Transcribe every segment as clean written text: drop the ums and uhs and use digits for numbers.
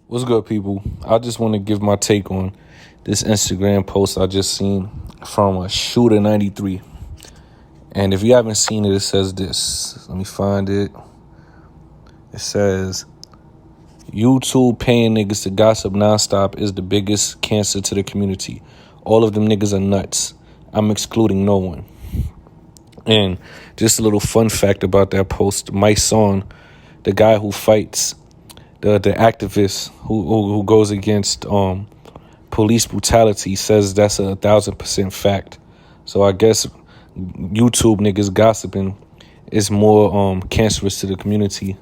What's good, people? I just want to give my take on this Instagram post I just seen from a Shoota93. And if you haven't seen it, it says this. Let me find it. It says, YouTube paying niggas to gossip nonstop is the biggest cancer to the community. All of them niggas are nuts. I'm excluding no one. And just a little fun fact about that post, mysonne, the guy who fights, the activist who goes against police brutality, says that's 1,000% fact. So I guess YouTube niggas gossiping is more cancerous to the community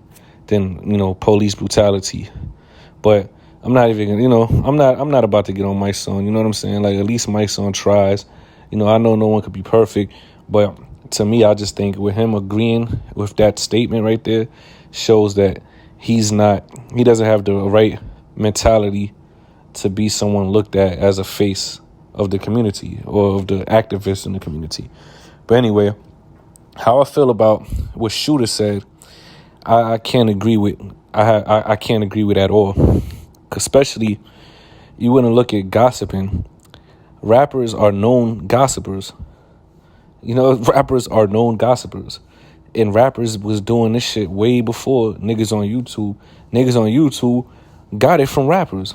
than, police brutality. But I'm not even, I'm not about to get on mysonne. You know what I'm saying? Like, at least mysonne tries. I know no one could be perfect, but to me, I just think with him agreeing with that statement right there shows that he doesn't have the right mentality to be someone looked at as a face of the community or of the activists in the community. But anyway, how I feel about what Shoota said, I can't agree with. I can't agree with at all. Especially, you wouldn't look at gossiping. Rappers are known gossipers. Rappers are known gossipers. And rappers was doing this shit way before niggas on YouTube. Niggas on YouTube got it from rappers.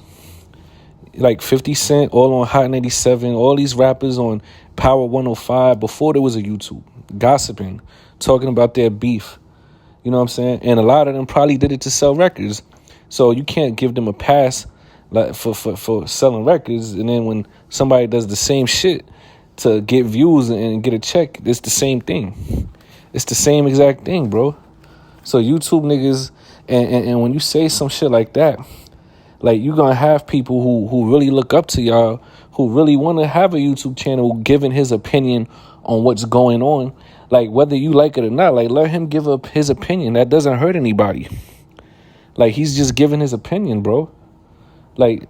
Like 50 Cent, all on Hot 97, all these rappers on Power 105 before there was a YouTube. Gossiping, talking about their beef. You know what I'm saying? And a lot of them probably did it to sell records. So you can't give them a pass like for selling records. And then when somebody does the same shit to get views and get a check, it's the same thing. It's the same exact thing, bro. So YouTube niggas, and when you say some shit like that, like, you're going to have people who really look up to y'all, who really want to have a YouTube channel giving his opinion on what's going on. Like, whether you like it or not, like, let him give up his opinion. That doesn't hurt anybody. Like, he's just giving his opinion, bro. Like,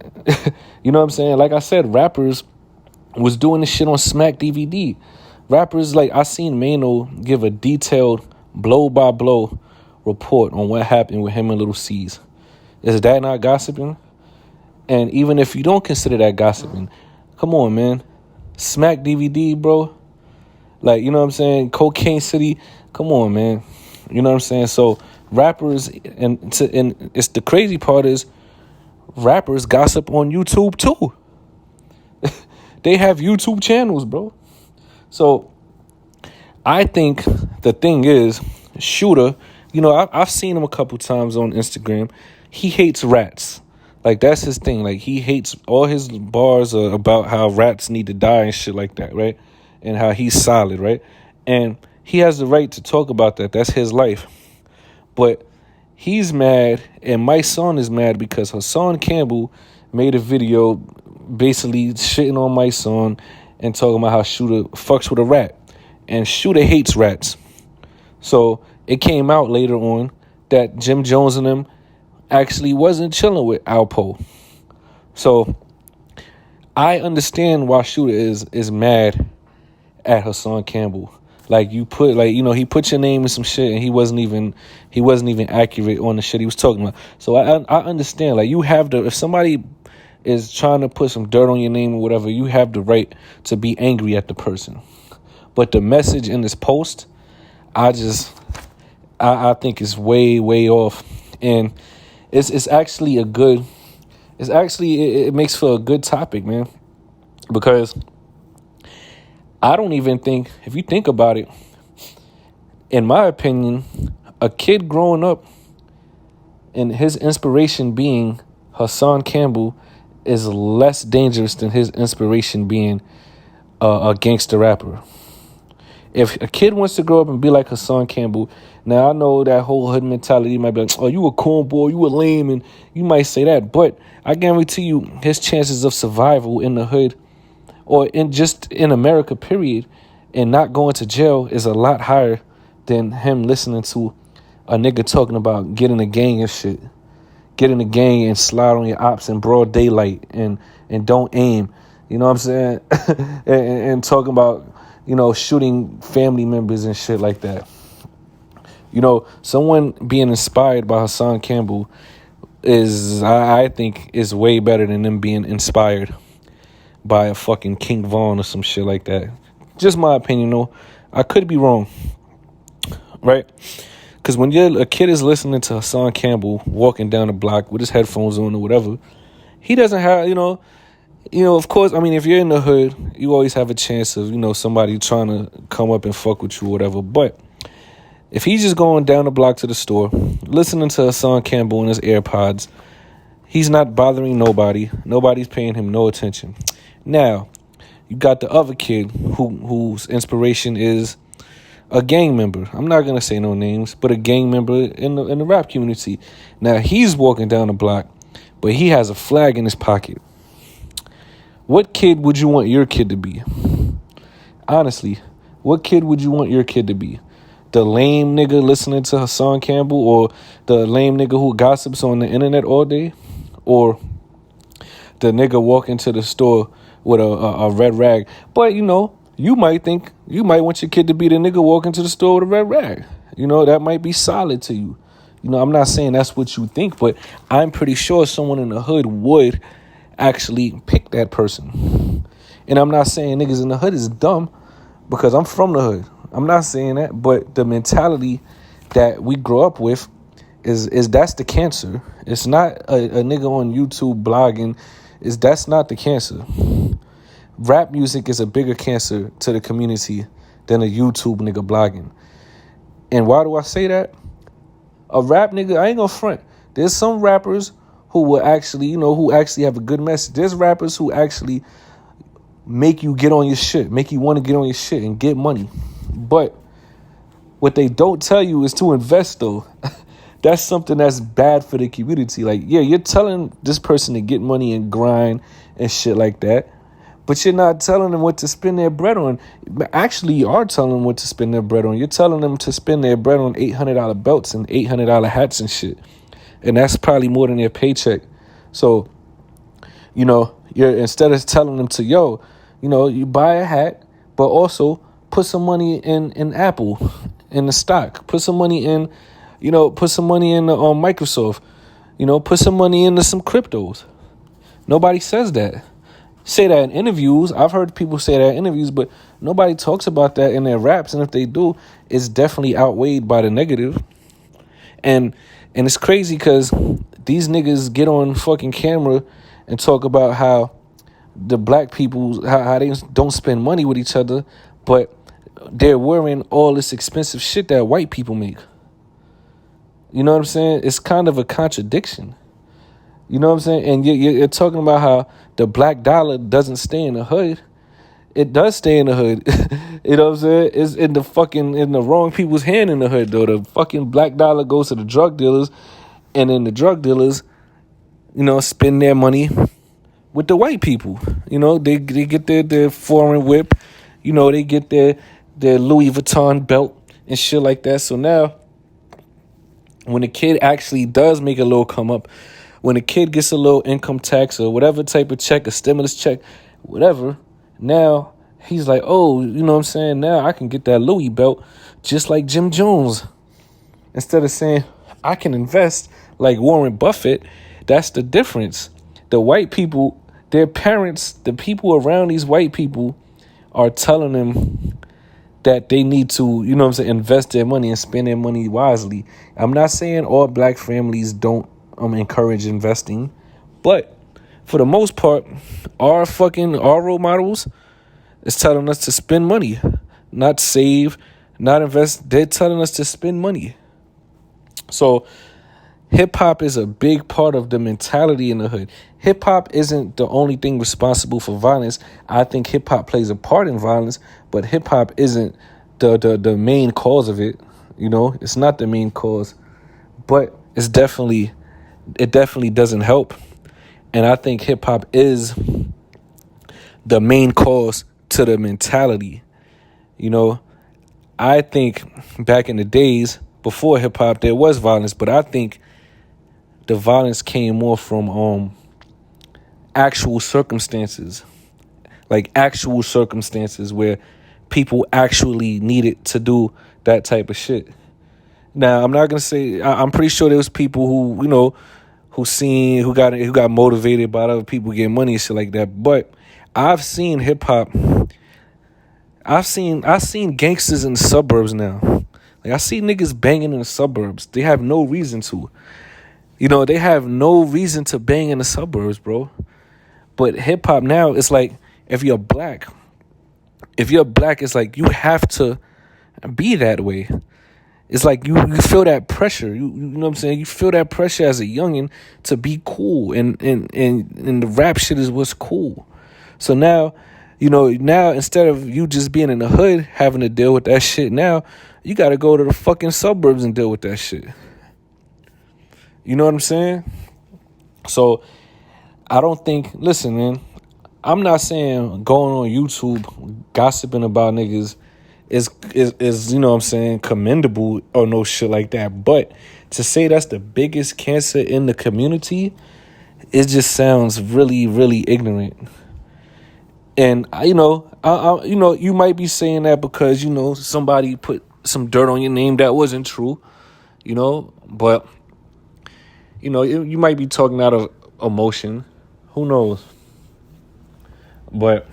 you know what I'm saying? Like I said, rappers was doing this shit on Smack DVD. Rappers, like, I seen Mano give a detailed blow-by-blow report on what happened with him and Little C's. Is that not gossiping? And even if you don't consider that gossiping, come on, man. Smack DVD, bro. Like, you know what I'm saying? Cocaine City. Come on, man. You know what I'm saying? So rappers, and it's the crazy part is rappers gossip on YouTube too. They have YouTube channels, bro. So I think the thing is, Shoota, I've seen him a couple times on Instagram. He hates rats. Like, that's his thing. Like, he hates, all his bars are about how rats need to die and shit like that, right? And how he's solid, right? And he has the right to talk about that. That's his life. But he's mad, and mysonne is mad because Hassan Campbell made a video basically shitting on mysonne and talking about how Shoota fucks with a rat. And Shoota hates rats. So it came out later on that Jim Jones and them actually wasn't chilling with Alpo. So I understand why Shoota is mad at Hassan Campbell. Like, he put your name in some shit and he wasn't even accurate on the shit he was talking about. So I understand. Like, you have if somebody is trying to put some dirt on your name or whatever, you have the right to be angry at the person. But the message in this post, I think is way, way off. And it's actually it makes for a good topic, man. Because I don't even think, if you think about it, in my opinion, a kid growing up and his inspiration being Hassan Campbell is less dangerous than his inspiration being a gangster rapper. If a kid wants to grow up and be like Hassan Campbell, now I know that whole hood mentality might be like, oh, you a cornball, you a lame, and you might say that. But I guarantee you his chances of survival in the hood or in America, period, and not going to jail is a lot higher than him listening to a nigga talking about getting a gang and shit. Get in the gang and slide on your ops in broad daylight and don't aim. You know what I'm saying? and talking about, shooting family members and shit like that. Someone being inspired by Hassan Campbell I think is way better than them being inspired by a fucking King Von or some shit like that. Just my opinion, though. I could be wrong, right? Because when a kid is listening to Hassan Campbell walking down the block with his headphones on or whatever, he doesn't have, of course, I mean, if you're in the hood, you always have a chance of, somebody trying to come up and fuck with you or whatever. But if he's just going down the block to the store, listening to Hassan Campbell in his AirPods, he's not bothering nobody. Nobody's paying him no attention. Now, you got the other kid whose inspiration is a gang member. I'm not going to say no names, but a gang member in the rap community. Now, he's walking down the block, but he has a flag in his pocket. What kid would you want your kid to be? Honestly, what kid would you want your kid to be? The lame nigga listening to Hassan Campbell, or the lame nigga who gossips on the internet all day? Or the nigga walking to the store with a red rag? But, you might want your kid to be the nigga walking to the store with a red rag. That might be solid to you. I'm not saying that's what you think, but I'm pretty sure someone in the hood would actually pick that person. And I'm not saying niggas in the hood is dumb, because I'm from the hood. I'm not saying that, but the mentality that we grow up with is that's the cancer. It's not a nigga on YouTube blogging. That's not the cancer. Rap music is a bigger cancer to the community than a YouTube nigga blogging. And why do I say that? A rap nigga, I ain't gonna front. There's some rappers who will actually, who actually have a good message. There's rappers who actually make you get on your shit, make you want to get on your shit and get money. But what they don't tell you is to invest, though. That's something that's bad for the community. Like, yeah, you're telling this person to get money and grind and shit like that, but you're not telling them what to spend their bread on. Actually, you are telling them what to spend their bread on. You're telling them to spend their bread on $800 belts and $800 hats and shit. And that's probably more than their paycheck. So, you're instead of telling them to, you buy a hat, but also put some money in Apple, in the stock. Put some money in, put some money in Microsoft. Put some money into some cryptos. Nobody says that. Say that in interviews. I've heard people say that in interviews, but nobody talks about that in their raps. And if they do, it's definitely outweighed by the negative. And it's crazy because these niggas get on fucking camera and talk about how the black people, how they don't spend money with each other, but they're wearing all this expensive shit that white people make. You know what I'm saying? It's kind of a contradiction. You know what I'm saying? And you're talking about how the black dollar doesn't stay in the hood. It does stay in the hood. You know what I'm saying? It's in the wrong people's hand in the hood, though. The fucking black dollar goes to the drug dealers, and then the drug dealers, spend their money with the white people. They get their foreign whip. They get their Louis Vuitton belt and shit like that. So now, when a kid actually does make a little come up, when a kid gets a little income tax or whatever type of check, a stimulus check, whatever, now he's like, oh, you know what I'm saying? Now I can get that Louis belt just like Jim Jones. Instead of saying, I can invest like Warren Buffett. That's the difference. The white people, their parents, the people around these white people are telling them that they need to, invest their money and spend their money wisely. I'm not saying all black families don't encourage investing, but for the most part, our role models is telling us to spend money, not save, not invest. They're telling us to spend money. So hip hop is a big part of the mentality in the hood. Hip hop isn't the only thing responsible for violence. I think hip hop plays a part in violence, but hip hop isn't the main cause of it. It's not the main cause, but it definitely doesn't help. And I think hip hop is the main cause to the mentality. I think back in the days before hip hop, there was violence, but I think the violence came more from actual circumstances, like actual circumstances where people actually needed to do that type of shit. Now, I'm not going to say, I'm pretty sure there was people who got motivated by other people getting money and shit like that. But I've seen hip hop. I've seen gangsters in the suburbs now. Like I see niggas banging in the suburbs. They have no reason to. They have no reason to bang in the suburbs, bro. But hip hop now, it's like if you're black, it's like you have to be that way. It's like you feel that pressure. You know what I'm saying? You feel that pressure as a youngin' to be cool, and the rap shit is what's cool. So now, now instead of you just being in the hood having to deal with that shit, now you got to go to the fucking suburbs and deal with that shit. You know what I'm saying? So I don't think. Listen, man. I'm not saying going on YouTube gossiping about niggas is you know what I'm saying, commendable or no shit like that. But to say that's the biggest cancer in the community, it just sounds really, really ignorant. And you might be saying that because somebody put some dirt on your name that wasn't true, but you might be talking out of emotion. Who knows? But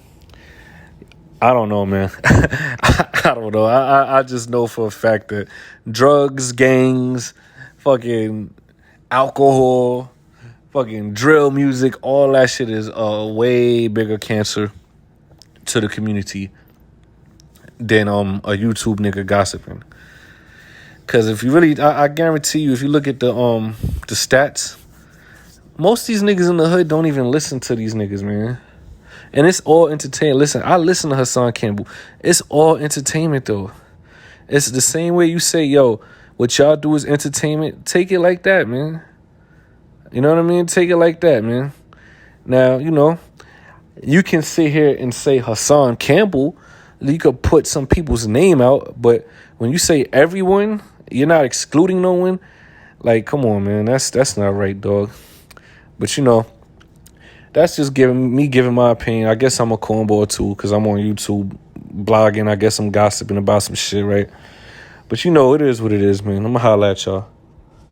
I don't know, man. I don't know. I just know for a fact that drugs, gangs, fucking alcohol, fucking drill music, all that shit is a way bigger cancer to the community than a YouTube nigga gossiping. Because if you really, I guarantee you, if you look at the stats, most of these niggas in the hood don't even listen to these niggas, man. And it's all entertainment. Listen, I listen to Hassan Campbell. It's all entertainment, though. It's the same way you say, yo, what y'all do is entertainment. Take it like that, man. You know what I mean? Take it like that, man. Now, you can sit here and say Hassan Campbell. You could put some people's name out. But when you say everyone, you're not excluding no one. Like, come on, man. That's not right, dog. But, that's just giving my opinion. I guess I'm a cornball too, because I'm on YouTube blogging. I guess I'm gossiping about some shit, right? But it is what it is, man. I'm gonna holler at y'all.